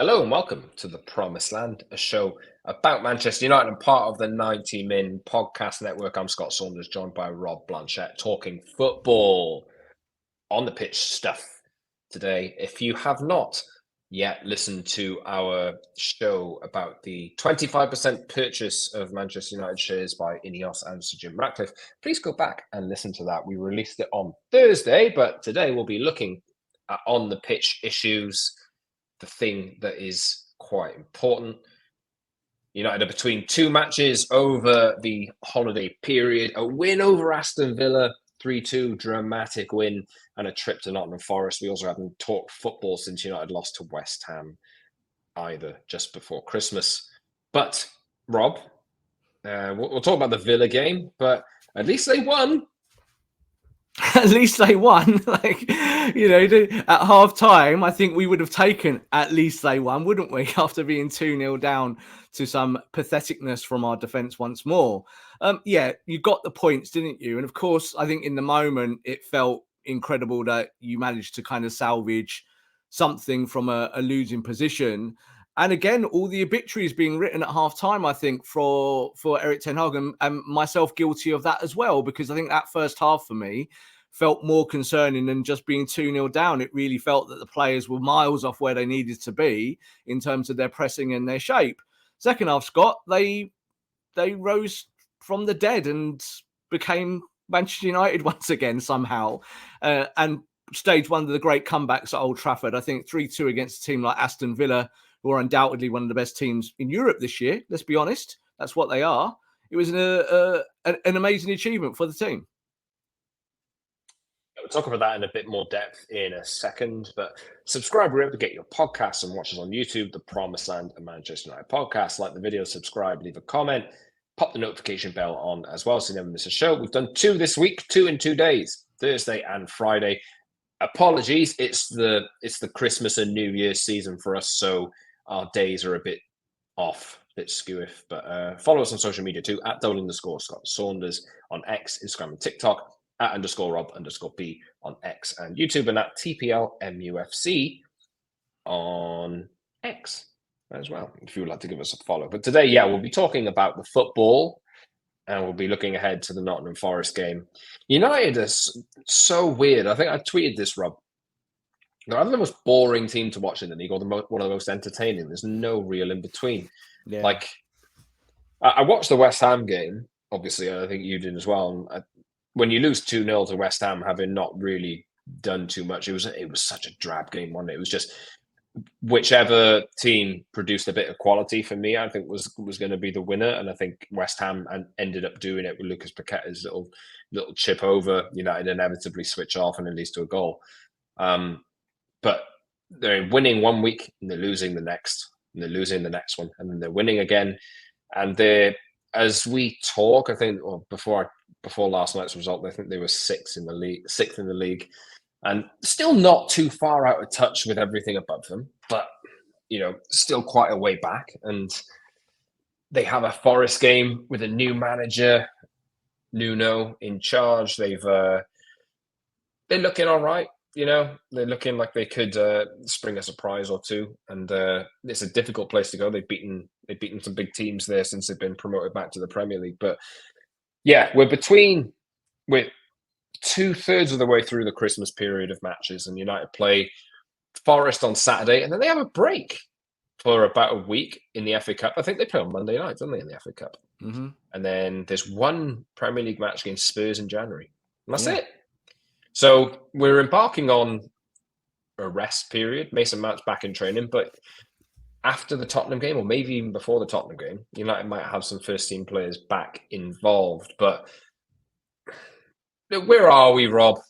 Hello and welcome to the Promised Land, a show about Manchester United and part of the 90 Min podcast network. I'm Scott Saunders, joined by Rob Blanchette, talking football on the pitch stuff today. If you have not yet listened to our show about the 25% purchase of Manchester United shares by Ineos and Sir Jim Ratcliffe, please go back and listen to that. We released it on Thursday, but today we'll be looking at on the pitch issues. The thing that is quite important. United are between two matches over the holiday period. A win over Aston Villa, 3-2, dramatic win, and a trip to Nottingham Forest. We also haven't talked football since United lost to West Ham either just before Christmas. But, Rob, we'll talk about the Villa game, but at least they won. At least they won. At half time, I think we would have taken at least they won, wouldn't we? After being 2-0 down to some patheticness from our defence once more. You got the points, didn't you? And of course, I think in the moment, it felt incredible that you managed to kind of salvage something from a losing position. And again, all the obituaries being written at half time, I think, for Erik ten Hag, and myself guilty of that as well, because I think that first half for me felt more concerning than just being 2-0 down. It really felt that the players were miles off where they needed to be in terms of their pressing and their shape. Second half, Scott, they rose from the dead and became Manchester United once again somehow. And staged one of the great comebacks at Old Trafford. I think 3-2 against a team like Aston Villa, who are undoubtedly one of the best teams in Europe this year. Let's be honest. That's what they are. It was an amazing achievement for the team. We'll talk about that in a bit more depth in a second, but subscribe wherever to get your podcasts and watch us on YouTube, the Promised Land and Manchester United podcast. Like the video, subscribe, leave a comment, pop the notification bell on as well so you never miss a show. We've done 2 this week, 2 in 2 days, Thursday and Friday. Apologies, it's the Christmas and New Year's season for us, so our days are a bit off, a bit skewiff. But follow us on social media too, at @Scott Saunders on X, Instagram and TikTok, at @_Rob_B on X and YouTube, and at TPLMUFC on X as well, if you would like to give us a follow. But today, we'll be talking about the football, and we'll be looking ahead to the Nottingham Forest game. United is so weird. I think I tweeted this, Rob. They're either the most boring team to watch in the league or one of the most entertaining. There's no real in between. Yeah. Like, I watched the West Ham game, obviously, and I think you did as well. And when you lose 2-0 to West Ham, having not really done too much, it was such a drab game, wasn't it? It was just whichever team produced a bit of quality for me, I think was going to be the winner. And I think West Ham ended up doing it with Lucas Paqueta's little chip over. United inevitably switch off and it leads to a goal. But they're winning one week and they're losing the next, and they're losing the next one, and then they're winning again. And as we talk, I think, before last night's result, I think they were sixth in the league, and still not too far out of touch with everything above them, but still quite a way back. And they have a Forest game with a new manager, Nuno, in charge. They're looking all right. They're looking like they could spring a surprise or two, and it's a difficult place to go. They've beaten some big teams there since they've been promoted back to the Premier League. But we're 2/3 of the way through the Christmas period of matches, and United play Forest on Saturday, and then they have a break for about a week in the FA Cup. I think they play on Monday night, don't they, in the FA Cup? Mm-hmm. And then there's one Premier League match against Spurs in January. And that's it. So we're embarking on a rest period. Mason Mount's back in training, but after the Tottenham game, or maybe even before the Tottenham game, United might have some first-team players back involved. But where are we, Rob?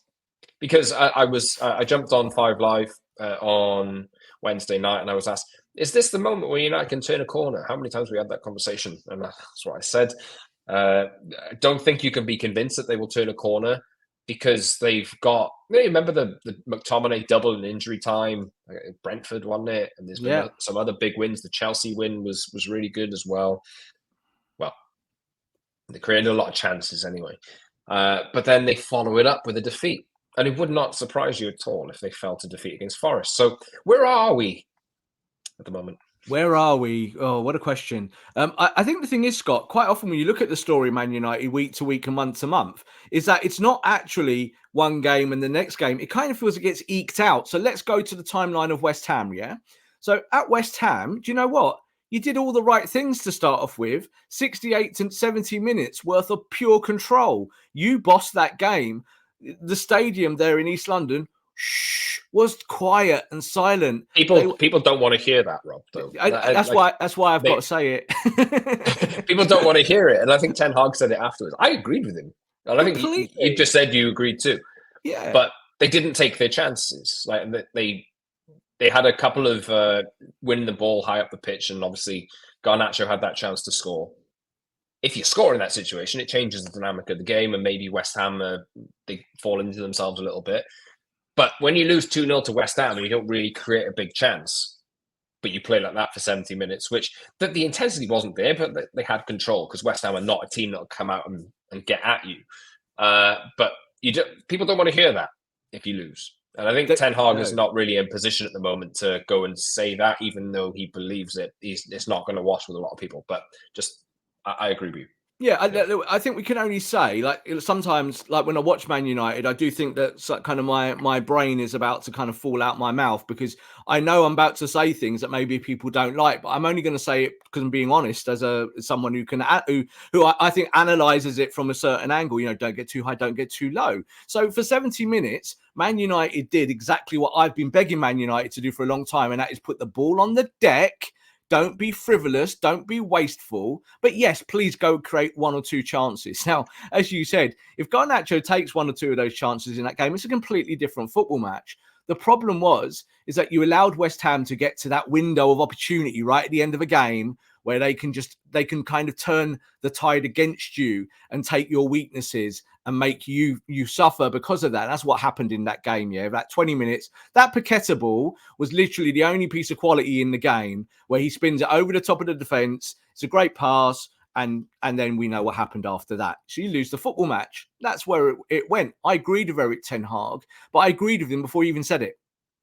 Because I jumped on 5 Live on Wednesday night, and I was asked, is this the moment where United can turn a corner? How many times we had that conversation? And that's what I said. I don't think you can be convinced that they will turn a corner, because they've got, remember the McTominay double in injury time, Brentford, wasn't it? And there's been some other big wins. The Chelsea win was really good as well. Well, they created a lot of chances anyway. But then they follow it up with a defeat. And it would not surprise you at all if they fell to defeat against Forest. So where are we? at the moment. Where are we? Oh, what a question. I think the thing is, Scott, quite often when you look at the story Man United week to week and month to month, is that it's not actually one game and the next game. It kind of feels it gets eked out. So let's go to the timeline of West Ham, yeah? So at West Ham, do you know what? You did all the right things to start off with. 68 to 70 minutes worth of pure control. You bossed that game. The stadium there in East London, was quiet and silent. People don't want to hear that, Rob. Though that's why I've got to say it. People don't want to hear it, and I think Ten Hag said it afterwards. I agreed with him, and I think you just said you agreed too. Yeah, but they didn't take their chances. Like they had a couple of winning the ball high up the pitch, and obviously Garnacho had that chance to score. If you score in that situation, it changes the dynamic of the game, and maybe West Ham they fall into themselves a little bit. But when you lose 2-0 to West Ham and you don't really create a big chance, but you play like that for 70 minutes, which the intensity wasn't there, but they had control because West Ham are not a team that'll come out and get at you. But people don't want to hear that if you lose. And I think Ten Hag is not really in position at the moment to go and say that, even though he believes it. It's not going to wash with a lot of people. But I agree with you. Yeah, I think we can only say, like, sometimes, like when I watch Man United, I do think that kind of my brain is about to kind of fall out my mouth because I know I'm about to say things that maybe people don't like, but I'm only going to say it because I'm being honest as someone who I think analyzes it from a certain angle. You know, don't get too high, don't get too low. So for 70 minutes, Man United did exactly what I've been begging Man United to do for a long time, and that is put the ball on the deck. Don't be frivolous. Don't be wasteful. But yes, please go create one or two chances. Now, as you said, if Garnacho takes one or two of those chances in that game, it's a completely different football match. The problem is that you allowed West Ham to get to that window of opportunity right at the end of a game where they can kind of turn the tide against you and take your weaknesses and make you suffer because of that. That's what happened in that game, yeah. That 20 minutes, that Paqueta ball was literally the only piece of quality in the game where he spins it over the top of the defence. It's a great pass, and then we know what happened after that. So you lose the football match. That's where it went. I agreed with Erik Ten Hag, but I agreed with him before he even said it.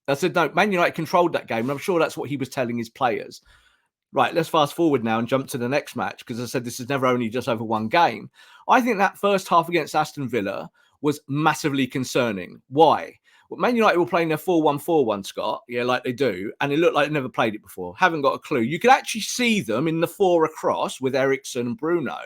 I said, no, Man United controlled that game, and I'm sure that's what he was telling his players. Right, let's fast forward now and jump to the next match because I said this is never only just over one game. I think that first half against Aston Villa was massively concerning. Why? Well, Man United were playing their 4-1-4-1, Scott, yeah, like they do, and it looked like they never played it before. Haven't got a clue. You could actually see them in the four across with Eriksen and Bruno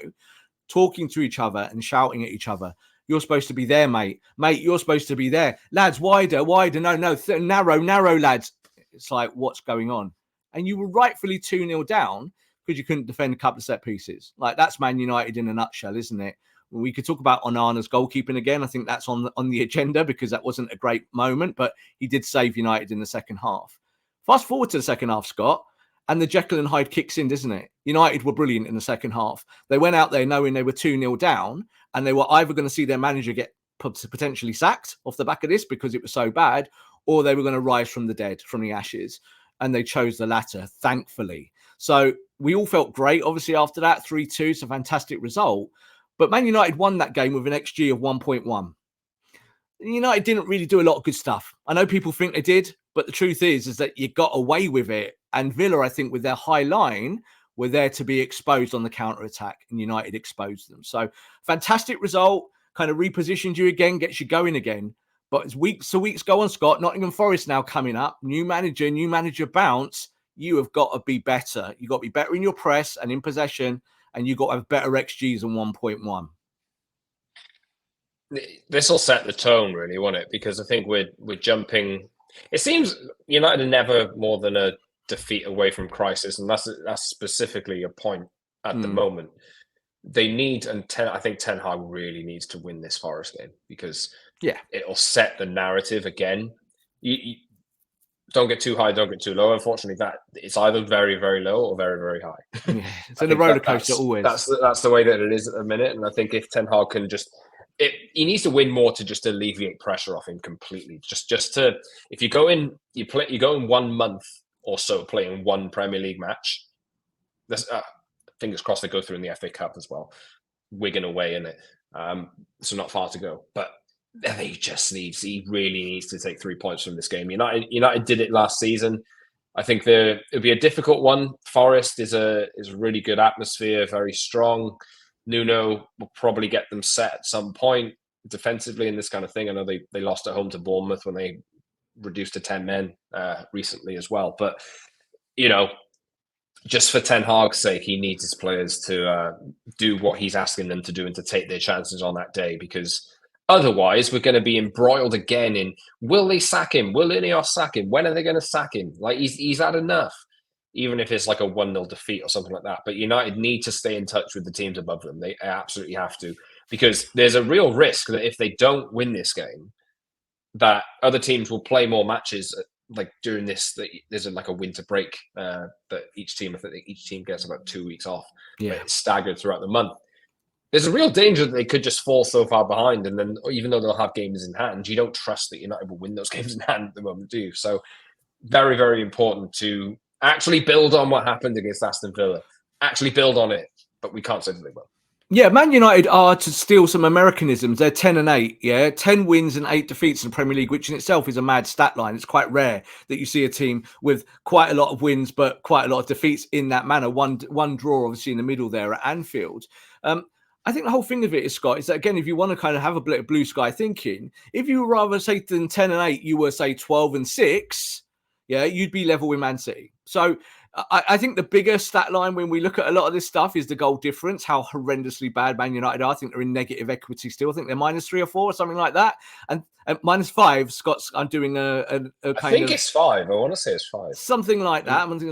talking to each other and shouting at each other. You're supposed to be there, mate. Mate, you're supposed to be there. Lads, wider. No, narrow, lads. It's like, what's going on? And you were rightfully 2-0 down because you couldn't defend a couple of set pieces. Like, that's Man United in a nutshell, isn't it? We could talk about Onana's goalkeeping again. I think that's on the agenda because that wasn't a great moment, but he did save United in the second half. Fast forward to the second half, Scott, and the Jekyll and Hyde kicks in, doesn't it? United were brilliant in the second half. They went out there knowing they were 2-0 down, and they were either going to see their manager get potentially sacked off the back of this because it was so bad, or they were going to rise from the dead, from the ashes. And they chose the latter, thankfully. So we all felt great, obviously, after that. 3-2, it's a fantastic result. But Man United won that game with an XG of 1.1. United didn't really do a lot of good stuff. I know people think they did, but the truth is that you got away with it. And Villa, I think, with their high line, were there to be exposed on the counter-attack, and United exposed them. So fantastic result, kind of repositioned you again, gets you going again. But as weeks go on, Scott, Nottingham Forest now coming up, new manager bounce. You have got to be better. You've got to be better in your press and in possession, and you've got to have better XGs than 1.1. This will set the tone, really, won't it? Because I think we're jumping. It seems United are never more than a defeat away from crisis, and that's specifically a point at the moment. They need, I think Ten Hag really needs to win this Forest game because it'll set the narrative again. You don't get too high, don't get too low. Unfortunately, that it's either very, very low or very, very high. Yeah, it's in a roller coaster always. That's the way that it is at the minute, and I think if Ten Hag can he needs to win more to just alleviate pressure off him completely. Just to, if you go in 1 month or so playing one Premier League match. Fingers crossed they go through in the FA Cup as well. Wigan away in it, so not far to go. But he really needs to take 3 points from this game. United did it last season. I think it'll be a difficult one. Forest is a really good atmosphere, very strong. Nuno will probably get them set at some point defensively in this kind of thing. I know they lost at home to Bournemouth when they reduced to 10 men recently as well. But, just for Ten Hag's sake, he needs his players to do what he's asking them to do and to take their chances on that day, because otherwise we're going to be embroiled again in, will they sack him? Will Ineos sack him? When are they going to sack him? Like, he's had enough, even if it's like a 1-0 defeat or something like that. But United need to stay in touch with the teams above them. They absolutely have to, because there's a real risk that if they don't win this game, that other teams will play more matches like during this. There's like a winter break that each team gets about 2 weeks off. Yeah, it's staggered throughout the month. There's a real danger that they could just fall so far behind, and then even though they'll have games in hand, you don't trust that United will win those games in hand at the moment, do you? So very, very important to actually build on what happened against Aston Villa. Actually build on it, but we can't say that they will. Yeah, Man United are, to steal some Americanisms, they're 10-8, yeah? 10 wins and 8 defeats in the Premier League, which in itself is a mad stat line. It's quite rare that you see a team with quite a lot of wins, but quite a lot of defeats in that manner. One draw, obviously, in the middle there at Anfield. I think the whole thing of it is, Scott, is that, again, if you want to kind of have a bit of blue sky thinking, if you rather say than 10-8, you were, say, 12-6, yeah, you'd be level with Man City. So I think the bigger stat line when we look at a lot of this stuff is the goal difference, how horrendously bad Man United are. I think they're in negative equity still. I think they're -3 or 4 or something like that. And -5, Scott's I'm doing a kind of... I think it's 5. I want to say it's 5. Something like that. I'm thinking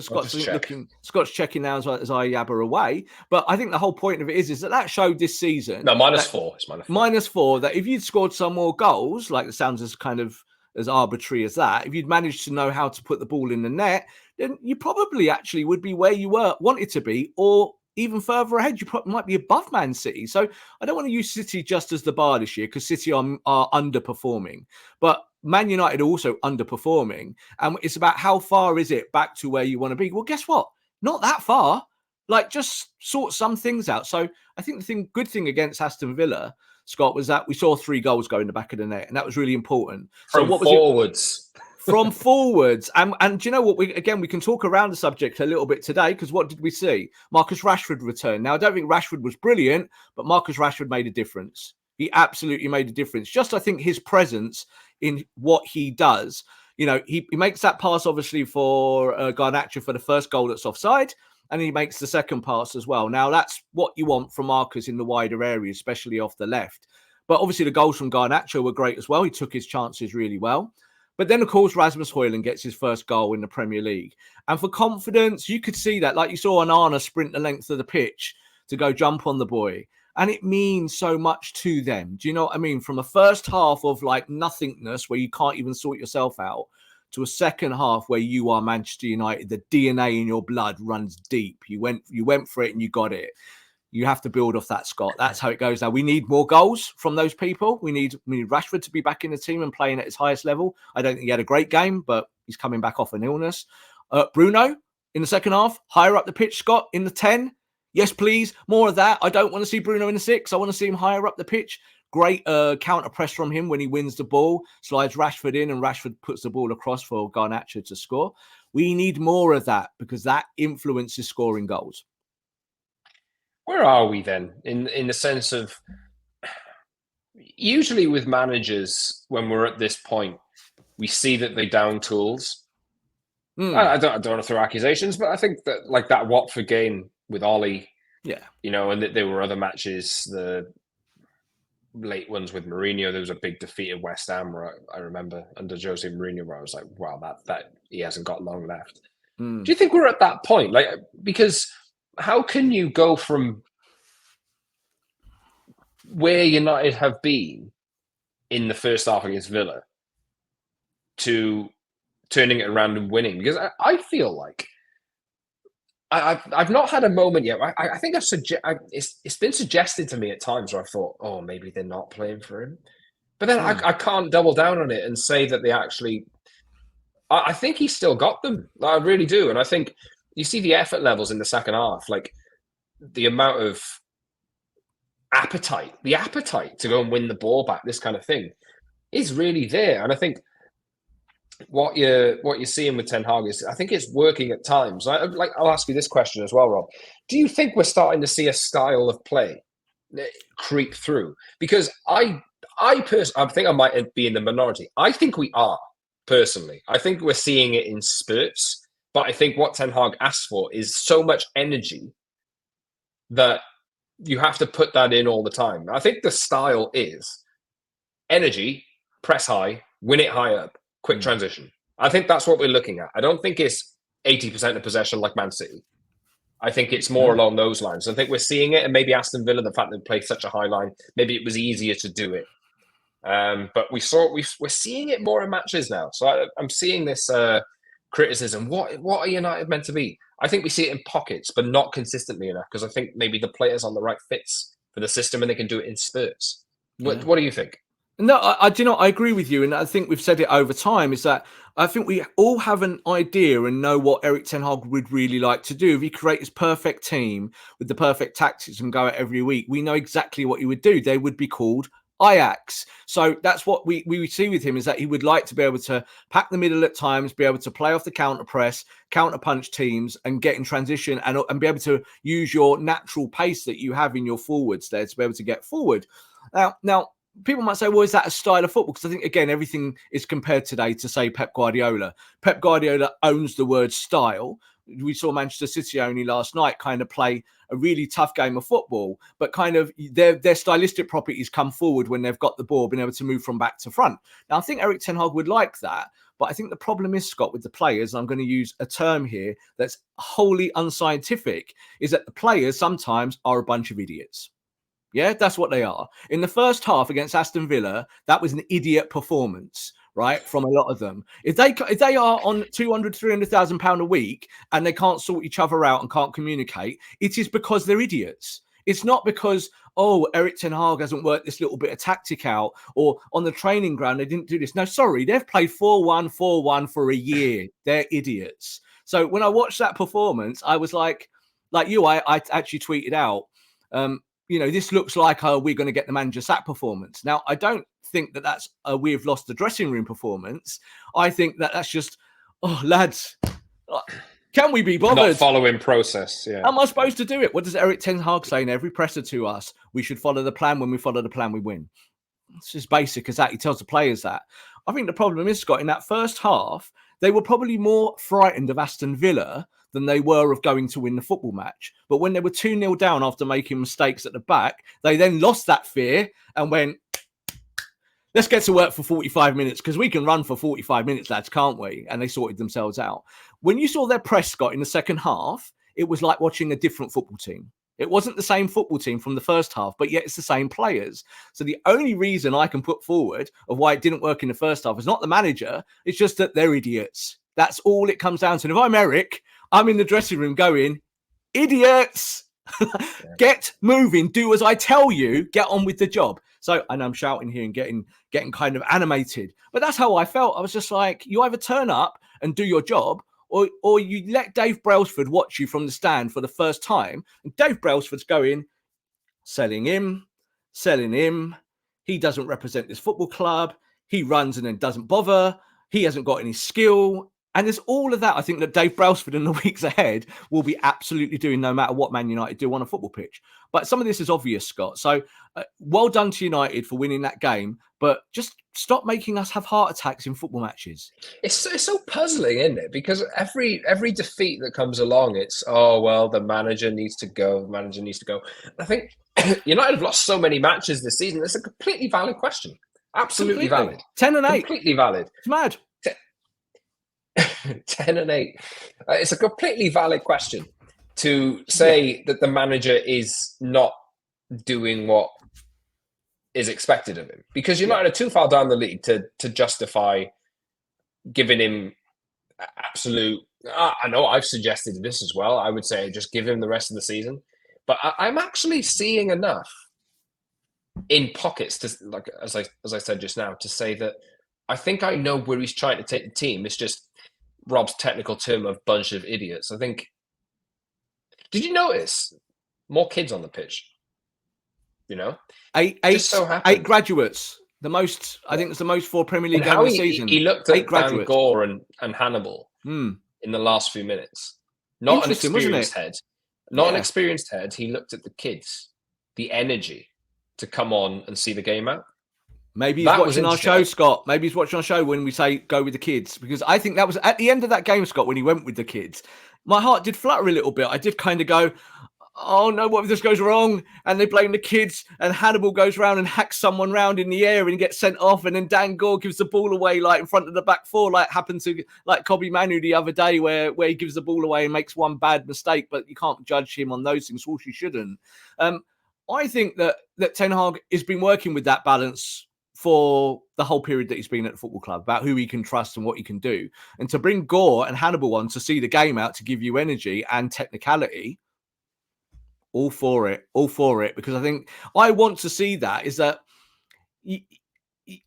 Scott's checking now as I yabber away. But I think the whole point of it is that showed this season... No, -4. It's -4. -4, that if you'd scored some more goals, like it sounds as kind of as arbitrary as that, if you'd managed to know how to put the ball in the net, then you probably actually would be where you wanted to be, or even further ahead. You might be above Man City. So I don't want to use City just as the bar this year, because City are underperforming. But Man United are also underperforming. And it's about how far is it back to where you want to be? Well, guess what? Not that far. Like, just sort some things out. So I think the good thing against Aston Villa, Scott, was that we saw 3 goals go in the back of the net, and that was really important. From forwards. From forwards. And do you know what? We can talk around the subject a little bit today, because what did we see? Marcus Rashford returned. Now, I don't think Rashford was brilliant, but Marcus Rashford made a difference. He absolutely made a difference. Just, I think, his presence in what he does. He makes that pass, obviously, for Garnacho for the first goal that's offside, and he makes the second pass as well. Now, that's what you want from Marcus in the wider area, especially off the left. But obviously, the goals from Garnacho were great as well. He took his chances really well. But then, of course, Rasmus Hojlund gets his first goal in the Premier League. And for confidence, you could see that. Like, you saw Onana sprint the length of the pitch to go jump on the boy. And it means so much to them. Do you know what I mean? From a first half of, like, nothingness where you can't even sort yourself out, to a second half where you are Manchester United. The DNA in your blood runs deep. You went for it and you got it. You have to build off that, Scott. That's how it goes now. We need more goals from those people. We need Rashford to be back in the team and playing at his highest level. I don't think he had a great game, but he's coming back off an illness. Bruno, in the second half, higher up the pitch, Scott, in the 10. Yes, please. More of that. I don't want to see Bruno in the 6. I want to see him higher up the pitch. Great counter press from him when he wins the ball, slides Rashford in, and Rashford puts the ball across for Garnacho to score. We need more of that, because that influences scoring goals. Where are we then in the sense of, usually with managers, when we're at this point, we see that they down tools. I don't want to throw accusations, but I think that, like, that Watford game with Ollie, and that there were other matches, the late ones with Mourinho. There was a big defeat at West Ham, where I remember under Jose Mourinho, where I was like, wow, that he hasn't got long left. Do you think we're at that point? Like, because how can you go from where United have been in the first half against Villa to turning it around and winning? Because I feel like I've not had a moment yet. I think it's been suggested to me at times where I thought, oh, maybe they're not playing for him. But then I can't double down on it and say that they actually... I think he's still got them. I really do. And I think you see the effort levels in the second half, like the amount of appetite to go and win the ball back, this kind of thing, is really there. And I think what you're seeing with Ten Hag is, I think it's working at times. I'll ask you this question as well, Rob. Do you think we're starting to see a style of play creep through? Because I think I might be in the minority. I think we are, personally. I think we're seeing it in spurts, but I think what Ten Hag asks for is so much energy that you have to put that in all the time. I think the style is energy, press high, win it high up, quick transition. I think that's what we're looking at. I don't think it's 80% of possession like Man City. I think it's more along those lines. I think we're seeing it, and maybe Aston Villa, the fact that they play such a high line, maybe it was easier to do it. But we're seeing it more in matches now. So I'm seeing this criticism. What are United meant to be? I think we see it in pockets, but not consistently enough, because I think maybe the players on the right fits for the system, and they can do it in spurts. What do you think? No, I do not. I agree with you, and I think we've said it over time. Is that I think we all have an idea and know what Erik ten Hag would really like to do. If he create his perfect team with the perfect tactics and go out every week, we know exactly what he would do. They would be called Ajax. So that's what we see with him, is that he would like to be able to pack the middle at times, be able to play off the counter press, counter punch teams, and get in transition and be able to use your natural pace that you have in your forwards there to be able to get forward. Now. People might say, well, is that a style of football? Because I think, again, everything is compared today to, say, Pep Guardiola. Pep Guardiola owns the word style. We saw Manchester City only last night kind of play a really tough game of football, but kind of their stylistic properties come forward when they've got the ball, being able to move from back to front. Now, I think Erik ten Hag would like that, but I think the problem is, Scott, with the players, and I'm going to use a term here that's wholly unscientific, is that the players sometimes are a bunch of idiots. Yeah, that's what they are. In the first half against Aston Villa, that was an idiot performance, right? From a lot of them. If they are on 200, 300,000 pound a week and they can't sort each other out and can't communicate, it is because they're idiots. It's not because, Erik ten Hag hasn't worked this little bit of tactic out, or on the training ground, they didn't do this. No, sorry, they've played 4-1, 4-1 for a year. They're idiots. So when I watched that performance, I was like you, I actually tweeted out, this looks like we're going to get the manager sack performance. Now, I don't think that that's we've lost the dressing room performance. I think that that's just, lads, can we be bothered? Not following process, yeah. How am I supposed to do it? What does Erik ten Hag say in every presser to us? We should follow the plan. When we follow the plan, we win. It's as basic as that. He tells the players that. I think the problem is, Scott, in that first half, they were probably more frightened of Aston Villa than they were of going to win the football match. But when they were 2-0 down after making mistakes at the back, they then lost that fear and went, let's get to work for 45 minutes, because we can run for 45 minutes, lads, can't we? And they sorted themselves out. When you saw their press, Scott, in the second half, it was like watching a different football team. It wasn't the same football team from the first half, but yet it's the same players. So the only reason I can put forward of why it didn't work in the first half is not the manager. It's just that they're idiots. That's all it comes down to. And if I'm Erik, I'm in the dressing room going, idiots, get moving, do as I tell you, get on with the job. So, and I'm shouting here and getting kind of animated, but that's how I felt. I was just like, you either turn up and do your job, or you let Dave Brailsford watch you from the stand for the first time. And Dave Brailsford's going, selling him. He doesn't represent this football club. He runs and then doesn't bother. He hasn't got any skill. And there's all of that. I think that Dave Brailsford in the weeks ahead will be absolutely doing, no matter what Man United do on a football pitch. But some of this is obvious, Scott. So well done to United for winning that game. But just stop making us have heart attacks in football matches. It's so puzzling, isn't it? Because every defeat that comes along, it's, the manager needs to go. The manager needs to go. I think United have lost so many matches this season. It's a completely valid question. Absolutely valid. 10-8. Completely valid. It's mad. 10-8. It's a completely valid question to say that the manager is not doing what is expected of him, because United are too far down the league to justify giving him absolute. I know I've suggested this as well. I would say just give him the rest of the season, but I'm actually seeing enough in pockets to, like as I said just now, to say that I think I know where he's trying to take the team. It's just Rob's technical term of bunch of idiots. I think. Did you notice more kids on the pitch? 8 graduates. I think it's the most for Premier League And game how of the season. he looked 8 at Dan graduates. Gore and Hannibal in the last few minutes. Not an Interesting, wasn't experienced it? head. Not an experienced head. He looked at the kids, the energy to come on and see the game out. Maybe he's watching our show, Scott. Maybe he's watching our show when we say go with the kids, because I think that was at the end of that game, Scott, when he went with the kids. My heart did flutter a little bit. I did kind of go, oh no, what if this goes wrong? And they blame the kids, and Hannibal goes round and hacks someone round in the air and gets sent off, and then Dan Gore gives the ball away like in front of the back four, like happened to like Kobbie Mainoo the other day, where he gives the ball away and makes one bad mistake, but you can't judge him on those things. Of course you shouldn't. I think that Ten Hag has been working with that balance for the whole period that he's been at the football club, about who he can trust and what he can do. And to bring Gore and Hannibal on to see the game out, to give you energy and technicality, all for it, because I think I want to see that is that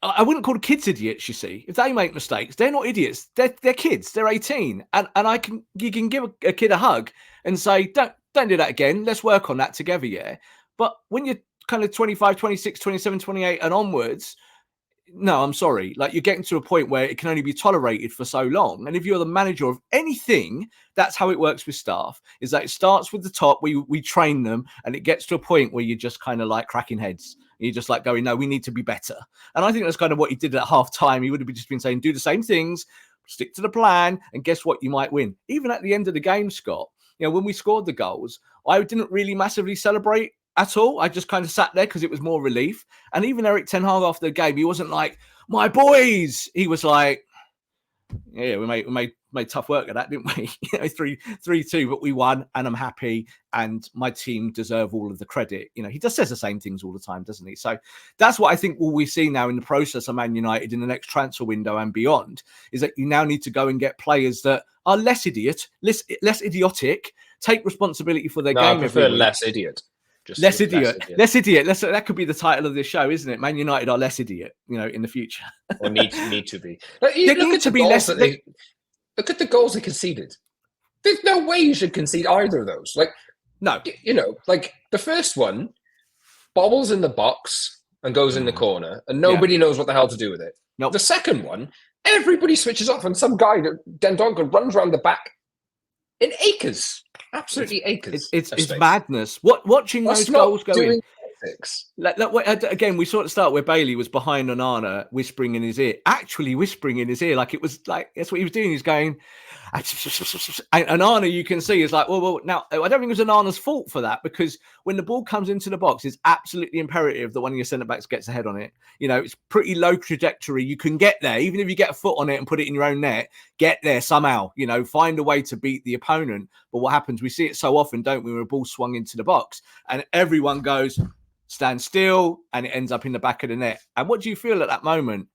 I wouldn't call the kids idiots, you see. If they make mistakes, they're not idiots. They're kids. They're 18. And you can give a kid a hug and say, don't do that again. Let's work on that together, yeah? But when you're kind of 25, 26, 27, 28 and onwards, no, I'm sorry. Like, you're getting to a point where it can only be tolerated for so long. And if you're the manager of anything, that's how it works with staff, is that it starts with the top, we train them, and it gets to a point where you're just kind of like cracking heads. You're just like going, no, we need to be better. And I think that's kind of what he did at half time. He would have just been saying, do the same things, stick to the plan, and guess what? You might win. Even at the end of the game, Scott, when we scored the goals, I didn't really massively celebrate at all. I just kind of sat there because it was more relief. And even Erik ten Hag after the game, he wasn't like, my boys. He was like, yeah, we made tough work of that, didn't we? 3-2, but we won, and I'm happy, and my team deserve all of the credit. He just says the same things all the time, doesn't he? So that's what I think we see now in the process of Man United in the next transfer window and beyond, is that you now need to go and get players that are less idiotic, take responsibility for their game. I prefer less idiot. Less idiot. That could be the title of this show, isn't it? Man United are less idiot, in the future. Or need to be. Look at the goals they conceded. There's no way you should concede either of those. No. Like the first one bobbles in the box and goes in the corner, and nobody knows what the hell to do with it. Nope. The second one, everybody switches off, and some guy, Dendonka, runs around the back in acres. Absolutely acres. It's madness. Watching those goals go in. Again, we saw at the start where Bailey was behind Onana, whispering in his ear, like it was like that's what he was doing. He's going, and Onana, you can see, is like, well, now I don't think it was Onana's fault for that, because when the ball comes into the box, it's absolutely imperative that one of your centre backs gets a head on it. It's pretty low trajectory. You can get there, even if you get a foot on it and put it in your own net. Get there somehow. Find a way to beat the opponent. But what happens? We see it so often, don't we? When a ball swung into the box, and everyone goes, stand still, and it ends up in the back of the net. And what do you feel at that moment?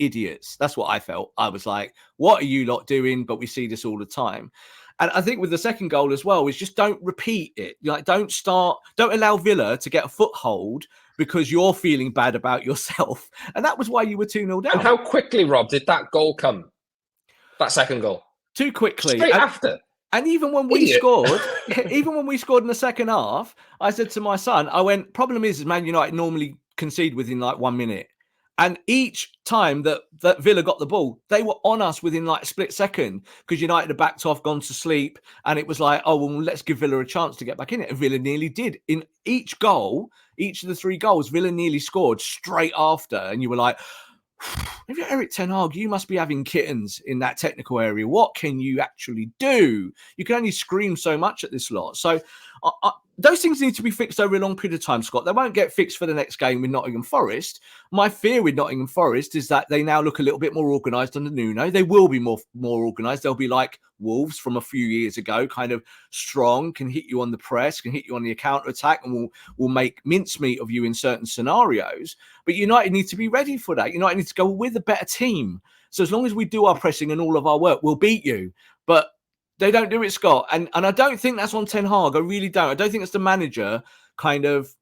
Idiots. That's what I felt. I was like, what are you lot doing? But we see this all the time. And I think with the second goal as well, is just don't repeat it. Don't allow Villa to get a foothold because you're feeling bad about yourself. And that was why you were 2-0 down. And how quickly, Rob, did that goal come? That second goal? Too quickly. Straight after. And even when we scored, in the second half, I said to my son, I went, problem is Man United normally concede within like 1 minute. And each time that Villa got the ball, they were on us within like a split second, because United had backed off, gone to sleep. And it was like, oh, well, let's give Villa a chance to get back in it. And Villa nearly did. In each of the 3 goals, Villa nearly scored straight after. And you were like, if you're Erik ten Hag, you must be having kittens in that technical area. What can you actually do? You can only scream so much at this lot. So those things need to be fixed over a long period of time, Scott. They won't get fixed for the next game with Nottingham Forest. My fear with Nottingham Forest is that they now look a little bit more organised under Nuno. They will be more organised. They'll be like Wolves from a few years ago, kind of strong, can hit you on the press, can hit you on the counter-attack, and will make mincemeat of you in certain scenarios. But United need to be ready for that. United need to go with a better team. So as long as we do our pressing and all of our work, we'll beat you. But they don't do it, Scott. And I don't think that's on Ten Hag. I really don't. I don't think it's the manager kind of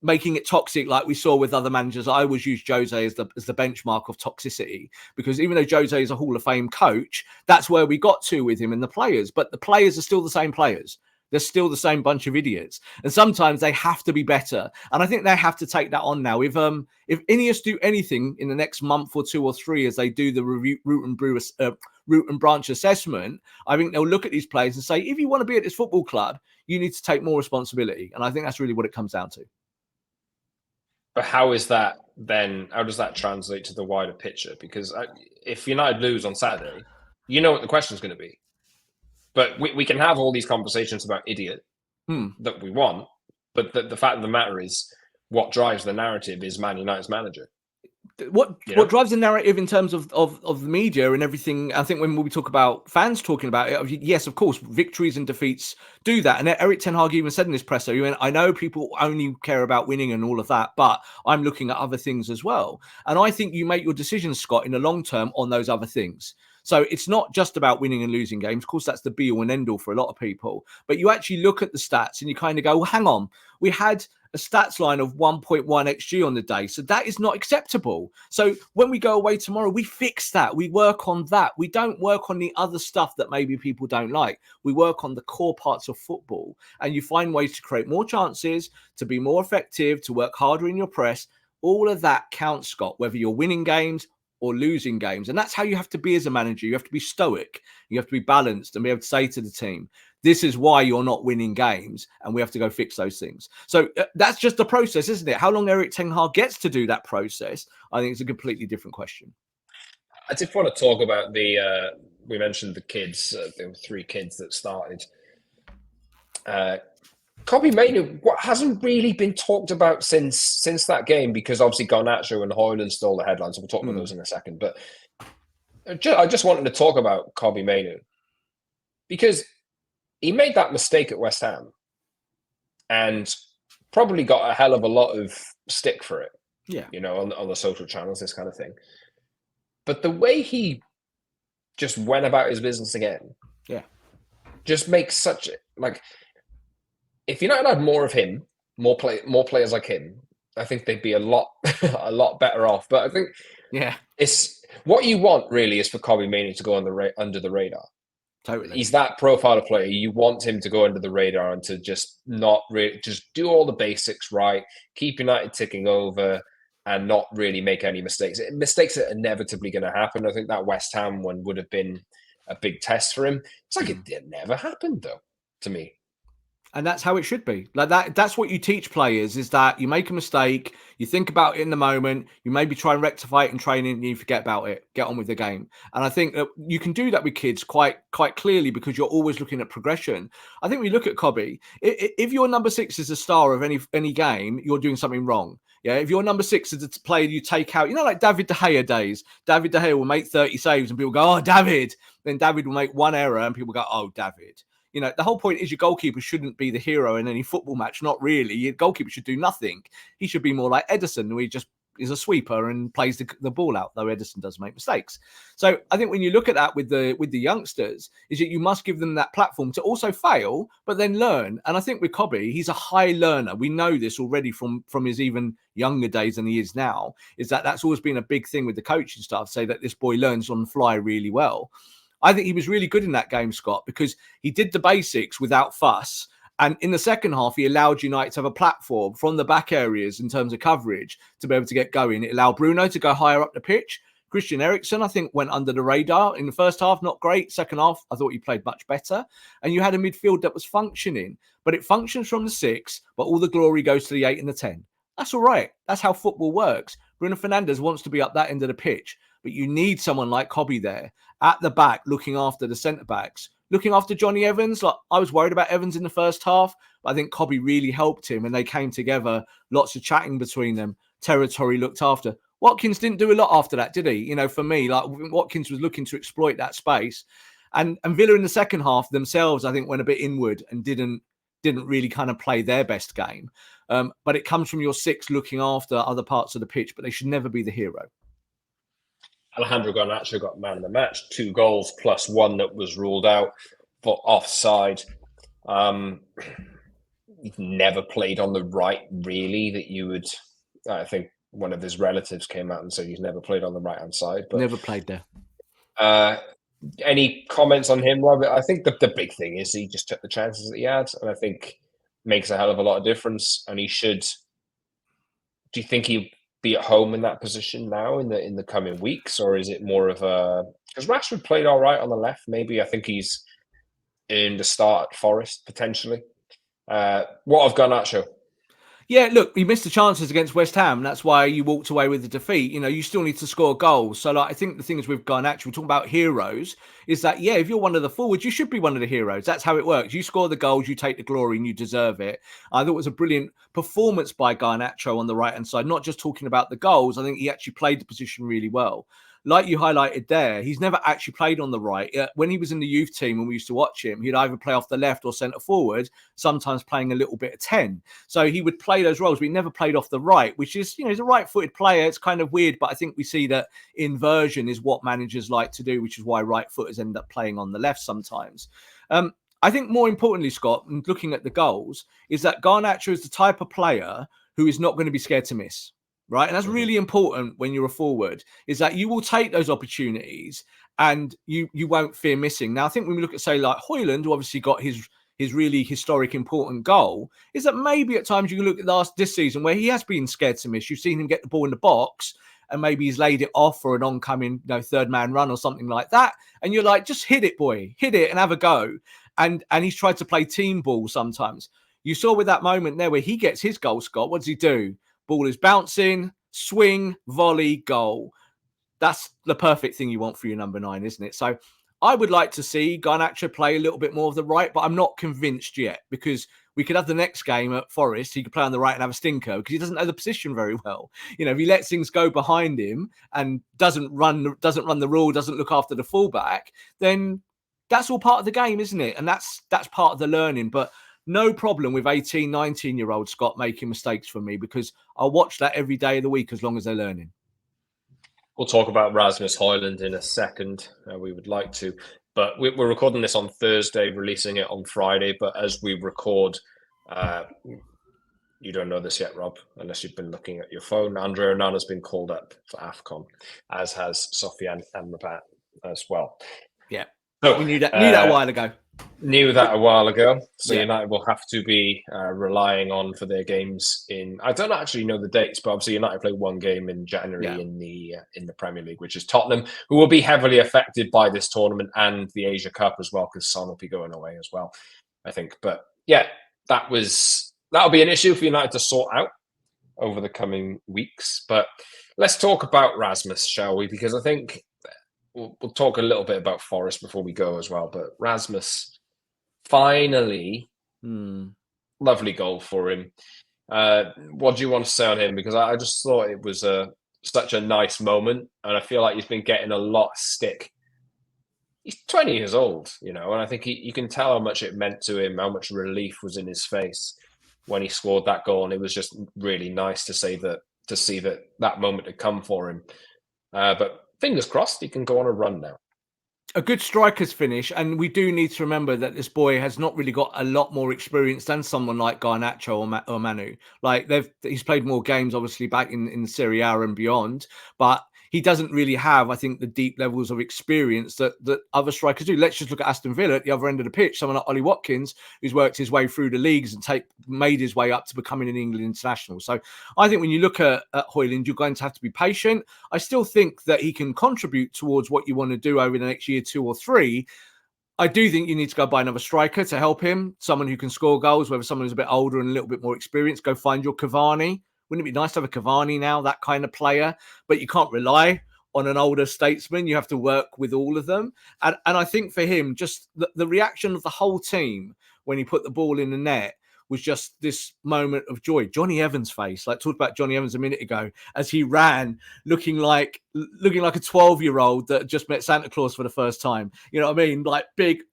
making it toxic like we saw with other managers. I always use Jose as the benchmark of toxicity, because even though Jose is a Hall of Fame coach, that's where we got to with him and the players. But the players are still the same players. They're still the same bunch of idiots. And sometimes they have to be better. And I think they have to take that on now. If Ineos do anything in the next month or 2 or 3 as they do the root and branch assessment, I think they'll look at these players and say, if you want to be at this football club, you need to take more responsibility. And I think that's really what it comes down to. But how is that then? How does that translate to the wider picture? Because if United lose on Saturday, you know what the question is going to be. But we can have all these conversations about idiot that we want. But the fact of the matter is, what drives the narrative is Man United's manager. What drives the narrative in terms of the media and everything? I think when we talk about fans talking about it, yes, of course, victories and defeats do that. And Eric Ten Hag even said in his presser, he went, I know people only care about winning and all of that, but I'm looking at other things as well. And I think you make your decisions, Scott, in the long term on those other things. So it's not just about winning and losing games. Of course, that's the be all and end all for a lot of people. But you actually look at the stats and you kind of go, well, hang on, we had a stats line of 1.1 XG on the day. So that is not acceptable. So when we go away tomorrow, we fix that. We work on that. We don't work on the other stuff that maybe people don't like. We work on the core parts of football. And you find ways to create more chances, to be more effective, to work harder in your press. All of that counts, Scott, whether you're winning games or losing games. And that's how you have to be as a manager. You have to be stoic. You have to be balanced and be able to say to the team, this is why you're not winning games, and we have to go fix those things. So that's just the process, isn't it? How long Eric Ten Hag gets to do that process, I think it's a completely different question. I did want to talk about we mentioned the kids, there were 3 kids that started. Kobbie Mainoo, what hasn't really been talked about since that game, because obviously Garnacho and Hojlund stole the headlines, so we'll talk about those in a second. But I just wanted to talk about Kobbie Mainoo, because he made that mistake at West Ham and probably got a hell of a lot of stick for it. Yeah. You know, on the social channels, this kind of thing. But the way he just went about his business again, just makes such like, if United had more of him, more players like him, I think they'd be a lot better off. But I think it's what you want really is for Kobbie Mainoo to go under the radar. Totally. He's that profile of player. You want him to go under the radar and to just not really just do all the basics right, keep United ticking over, and not really make any mistakes. Mistakes are inevitably going to happen. I think that West Ham one would have been a big test for him. It's like it never happened, though, to me. And that's how it should be. Like that's what you teach players, is that you make a mistake, you think about it in the moment, you maybe try and rectify it in training, and you forget about it, get on with the game. And I think that you can do that with kids quite clearly, because you're always looking at progression. I think we look at Kobbie. If your number 6 is a star of any game, you're doing something wrong. Yeah, if your number 6 is a player you take out, like David De Gea days. David De Gea will make 30 saves and people go, oh, David. Then David will make 1 error and people go, oh, David. The whole point is your goalkeeper shouldn't be the hero in any football match. Not really. Your goalkeeper should do nothing. He should be more like Ederson, who he just is a sweeper and plays the ball out, though Ederson does make mistakes. So I think when you look at that with the youngsters, is that you must give them that platform to also fail, but then learn. And I think with Kobbie, he's a high learner. We know this already from his even younger days than he is now, is that's always been a big thing with the coaching staff, say that this boy learns on the fly really well. I think he was really good in that game, Scott, because he did the basics without fuss. And in the second half, he allowed United to have a platform from the back areas in terms of coverage to be able to get going. It allowed Bruno to go higher up the pitch. Christian Eriksen, I think, went under the radar in the first half. Not great. Second half, I thought he played much better. And you had a midfield that was functioning. But it functions from the 6, but all the glory goes to the 8 and the 10. That's all right. That's how football works. Bruno Fernandes wants to be up that end of the pitch. But you need someone like Kobbie there at the back, looking after the centre-backs, looking after Johnny Evans. Like, I was worried about Evans in the first half, but I think Kobbie really helped him and they came together, lots of chatting between them, territory looked after. Watkins didn't do a lot after that, did he? For me, like Watkins was looking to exploit that space. And Villa in the second half themselves, I think, went a bit inward and didn't really kind of play their best game. But it comes from your 6 looking after other parts of the pitch, but they should never be the hero. Alejandro Garnacho got man of the match, 2 goals plus 1 that was ruled out for offside. He's never played on the right, really, that you would... I think one of his relatives came out and said he's never played on the right-hand side. But never played there. Any comments on him, Robert? I think the big thing is he just took the chances that he had, and I think makes a hell of a lot of difference. And he should. Do you think he'll be at home in that position now in the coming weeks, or is it more of a because Rashford played all right on the left? Maybe I think he's in the start at Forest potentially. What of Garnacho? Yeah, look, you missed the chances against West Ham. That's why you walked away with the defeat. You know, you still need to score goals. So, like, I think the thing is with Garnacho, we're talking about heroes, is that, yeah, if you're one of the forwards, you should be one of the heroes. That's how it works. You score the goals, you take the glory, and you deserve it. I thought it was a brilliant performance by Garnacho on the right-hand side, not just talking about the goals. I think he actually played the position really well. Like you highlighted there, he's never actually played on the right. When he was in the youth team, when we used to watch him, he'd either play off the left or centre forward, sometimes playing a little bit of 10. So he would play those roles, but he never played off the right, which is, you know, he's a right-footed player. It's kind of weird, but I think we see that inversion is what managers like to do, which is why right-footers end up playing on the left sometimes. I think more importantly, Scott, looking at the goals, is that Garnacho is the type of player who is not going to be scared to miss. Right. And that's really important when you're a forward, is that you will take those opportunities and you won't fear missing. Now, I think when we look at, say, like Hojlund, who obviously got his really historic, important goal, is that maybe at times you can look at this season where he has been scared to miss. You've seen him get the ball in the box and maybe he's laid it off for an oncoming, third man run or something like that. And you're like, just hit it, boy, hit it and have a go. And he's tried to play team ball sometimes. You saw with that moment there where he gets his goal, Scott, what does he do? Ball is bouncing, swing, volley, goal. That's the perfect thing you want for your number 9, isn't it? So I would like to see Garnacho play a little bit more of the right, but I'm not convinced yet, because we could have the next game at Forest. He could play on the right and have a stinker because he doesn't know the position very well. You know, if he lets things go behind him and doesn't run the rule, doesn't look after the fullback, then that's all part of the game, isn't it? And that's part of the learning. But no problem with 18, 19-year-olds, Scott, making mistakes for me, because I'll watch that every day of the week as long as they're learning. We'll talk about Rasmus Hojlund in a second. We would like to. But we're recording this on Thursday, releasing it on Friday. But as we record, you don't know this yet, Rob, unless you've been looking at your phone. Andre Onana's been called up for AFCON, as has Sofiane Amrabat as well. Yeah. So we knew that a while ago. Knew that a while ago. So Yeah. United will have to be relying on for their games in. I don't actually know the dates, but obviously United play one game in January in the Premier League, which is Tottenham, who will be heavily affected by this tournament and the Asia Cup as well, because Son will be going away as well, I think. But yeah, that'll be an issue for United to sort out over the coming weeks. But let's talk about Rasmus, shall we? Because I think we'll talk a little bit about Forest before we go as well. But Rasmus, finally, lovely goal for him. What do you want to say on him? Because I just thought it was such a nice moment, and I feel like he's been getting a lot of stick. He's 20 years old, and I think you can tell how much it meant to him, how much relief was in his face when he scored that goal, and it was just really nice to see that moment had come for him. But fingers crossed, he can go on a run now. A good striker's finish, and we do need to remember that this boy has not really got a lot more experience than someone like Garnacho or Mainoo. Like he's played more games, obviously, back in Serie A and beyond, but he doesn't really have, I think, the deep levels of experience that other strikers do. Let's just look at Aston Villa at the other end of the pitch. Someone like Ollie Watkins, who's worked his way through the leagues and made his way up to becoming an England international. So I think when you look at Hojlund, you're going to have to be patient. I still think that he can contribute towards what you want to do over the next year, 2 or 3. I do think you need to go buy another striker to help him, someone who can score goals, whether someone who's a bit older and a little bit more experienced. Go find your Cavani. Wouldn't it be nice to have a Cavani now, that kind of player? But you can't rely on an older statesman. You have to work with all of them. And I think for him, just the reaction of the whole team when he put the ball in the net was just this moment of joy. Johnny Evans' face, like talked about Johnny Evans a minute ago, as he ran, looking like a 12-year-old that just met Santa Claus for the first time. You know what I mean? Like big,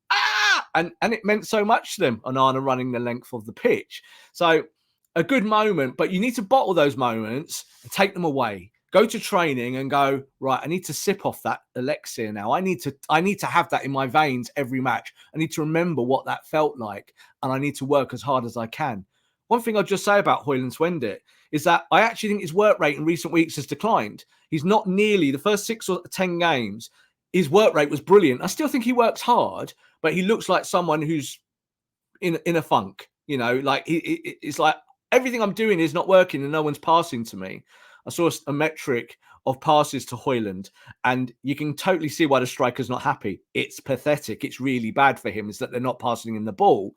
and it meant so much to them, Onana running the length of the pitch. So a good moment, but you need to bottle those moments and take them away. Go to training and go, right, I need to sip off that elixir now. I need to have that in my veins every match. I need to remember what that felt like, and I need to work as hard as I can. One thing I'll just say about Hojlund to end it is that I actually think his work rate in recent weeks has declined. He's not nearly the first 6 or 10 games. his work rate was brilliant. I still think he works hard, but he looks like someone who's in a funk. Like it's like everything I'm doing is not working and no one's passing to me. I saw a metric of passes to Hojlund, and you can totally see why the striker's not happy. It's pathetic. It's really bad for him is that they're not passing him the ball.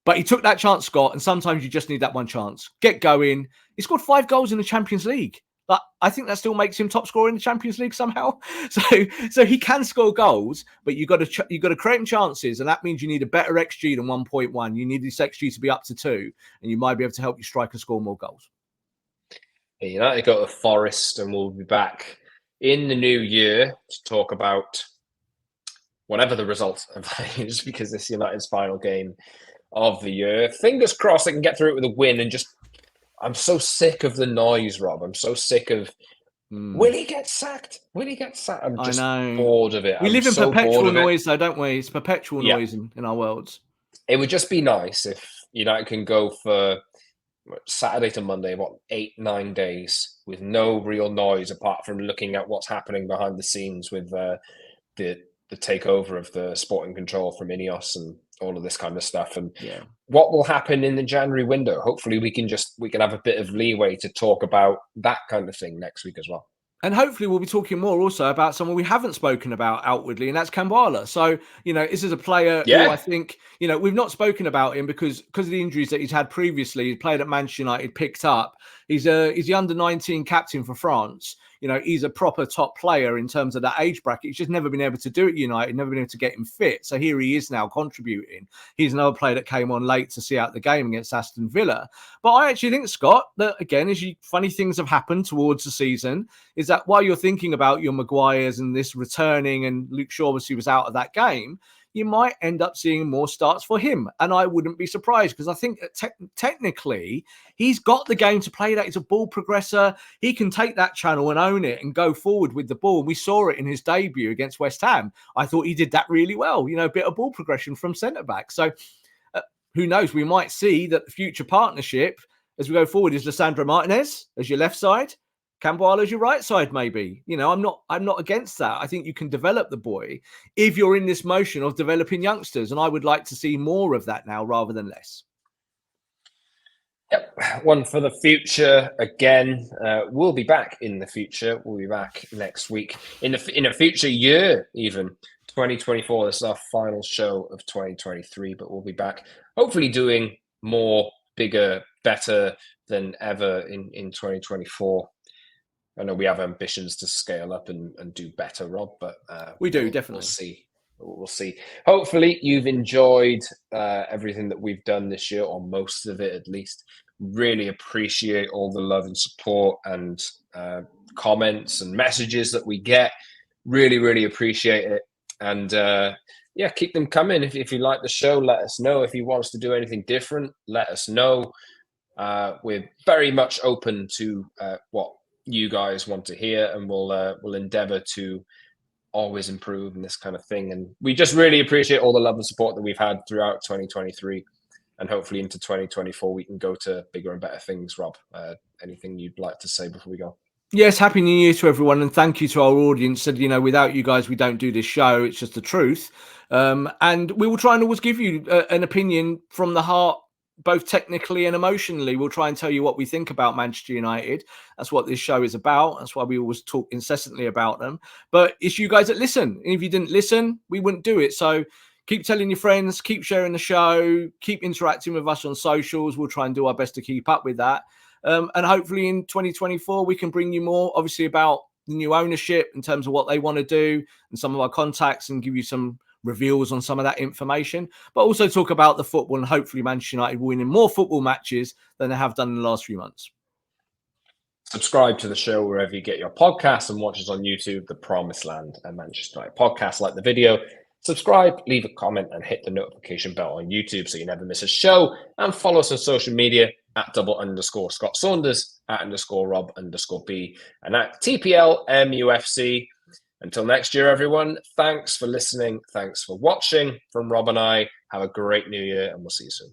But he took that chance, Scott, and sometimes you just need that one chance. Get going. He scored 5 goals in the Champions League. But I think that still makes him top scorer in the Champions League somehow. So he can score goals, but you got to create chances, and that means you need a better XG than 1.1. You need this XG to be up to 2, and you might be able to help your striker score more goals. United go to Forest, and we'll be back in the new year to talk about whatever the result is, because this is United's final game of the year. Fingers crossed they can get through it with a win. And I'm so sick of the noise, Rob. I'm so sick of will he get sacked? Will he get sacked? I'm just bored of it. We live in perpetual noise, though, don't we? It's perpetual noise in our worlds. It would just be nice if United can go for Saturday to Monday, 8-9 days with no real noise apart from looking at what's happening behind the scenes with the takeover of the sporting control from Ineos and all of this kind of stuff. And what will happen in the January window? Hopefully we can have a bit of leeway to talk about that kind of thing next week as well. And hopefully we'll be talking more also about someone we haven't spoken about outwardly, and that's Kambala. So, this is a player who I think, we've not spoken about him because of the injuries that he's had previously. He played at Manchester United, picked up. He's the under-19 captain for France. He's a proper top player in terms of that age bracket. He's just never been able to do it at United, never been able to get him fit. So here he is now contributing. He's another player that came on late to see out the game against Aston Villa. But I actually think, Scott, that again, funny things have happened towards the season, is that while you're thinking about your Maguires and this returning, and Luke Shaw obviously was out of that game, you might end up seeing more starts for him. And I wouldn't be surprised, because I think technically he's got the game to play that. He's a ball progressor. He can take that channel and own it and go forward with the ball. We saw it in his debut against West Ham. I thought he did that really well, a bit of ball progression from centre-back. So who knows? We might see that the future partnership as we go forward is Lissandro Martinez as your left side, Kambala as your right side, maybe. I'm not against that. I think you can develop the boy if you're in this motion of developing youngsters. And I would like to see more of that now rather than less. Yep. One for the future again. We'll be back in the future. We'll be back next week in a future year, even 2024. This is our final show of 2023, but we'll be back hopefully doing more, bigger, better than ever in 2024. I know we have ambitions to scale up and do better, Rob, but we do, definitely. We'll see. Hopefully you've enjoyed everything that we've done this year, or most of it at least. Really appreciate all the love and support and comments and messages that we get. Really, really appreciate it. And keep them coming. If you like the show, let us know. If you want us to do anything different, let us know. We're very much open to what you guys want to hear, and we'll endeavor to always improve in this kind of thing. And we just really appreciate all the love and support that we've had throughout 2023, and hopefully into 2024 we can go to bigger and better things. Rob, anything you'd like to say before we go? Yes, happy new year to everyone, and thank you to our audience. And without you guys we don't do this show. It's just the truth. And we will try and always give you an opinion from the heart, both technically and emotionally. We'll try and tell you what we think about Manchester United. That's what this show is about. That's why we always talk incessantly about them. But it's you guys that listen. And if you didn't listen, we wouldn't do it. So keep telling your friends, keep sharing the show, keep interacting with us on socials. We'll try and do our best to keep up with that. And hopefully in 2024, we can bring you more, obviously, about the new ownership in terms of what they want to do and some of our contacts, and give you some reveals on some of that information, but also talk about the football, and hopefully Manchester United winning more football matches than they have done in the last few months. Subscribe to the show wherever you get your podcasts, and watch us on YouTube, The Promised Land and Manchester United Podcast. Like the video, subscribe, leave a comment, and hit the notification bell on YouTube so you never miss a show. And follow us on social media at @_Scott Saunders, @_Rob_B, and at TPLMUFC. Until next year, everyone, thanks for listening. Thanks for watching. From Rob and I, have a great new year, and we'll see you soon.